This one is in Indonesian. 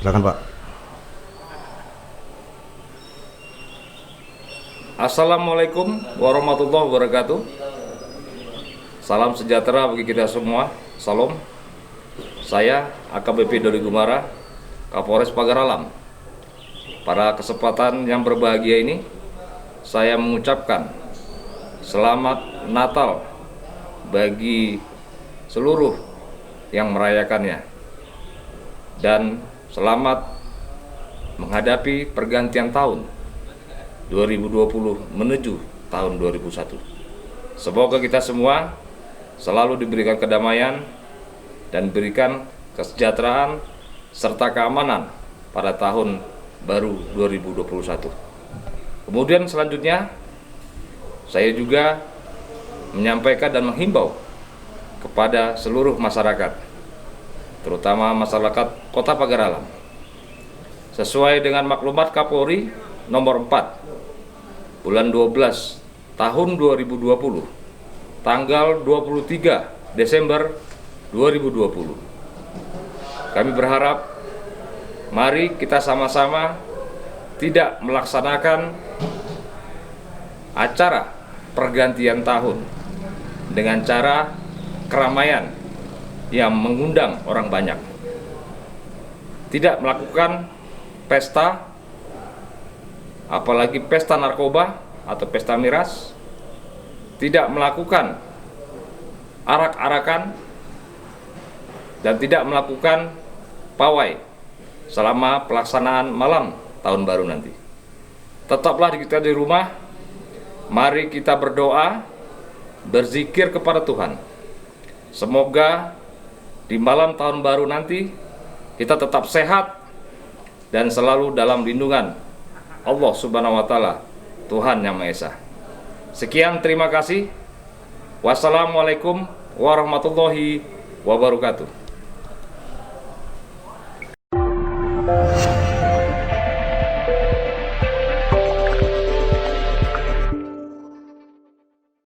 Silakan Pak. Assalamualaikum warahmatullahi wabarakatuh. Salam sejahtera bagi kita semua. Salam. Saya AKBP Dodi Gumara, Kapolres Pagar Alam. Pada kesempatan yang berbahagia ini, saya mengucapkan selamat Natal bagi seluruh yang merayakannya, dan selamat menghadapi pergantian tahun 2020 menuju tahun 2001. Semoga kita semua selalu diberikan kedamaian dan diberikan kesejahteraan serta keamanan pada tahun baru 2021. Kemudian selanjutnya saya juga menyampaikan dan menghimbau kepada seluruh masyarakat, terutama masyarakat Kota Pagar Alam, sesuai dengan maklumat Kapolri nomor 4 bulan 12 tahun 2020, tanggal 23 Desember 2020. Kami berharap mari kita sama-sama tidak melaksanakan acara pergantian tahun dengan cara keramaian yang mengundang orang banyak. Tidak melakukan pesta, apalagi pesta narkoba atau pesta miras, tidak melakukan arak-arakan, dan tidak melakukan pawai selama pelaksanaan malam tahun baru nanti. Tetaplah kita di rumah, mari kita berdoa, berzikir kepada Tuhan. Semoga di malam tahun baru nanti kita tetap sehat dan selalu dalam lindungan Allah Subhanahu wa Ta'ala, Tuhan Yang Maha Esa. Sekian, terima kasih. Wassalamualaikum warahmatullahi wabarakatuh.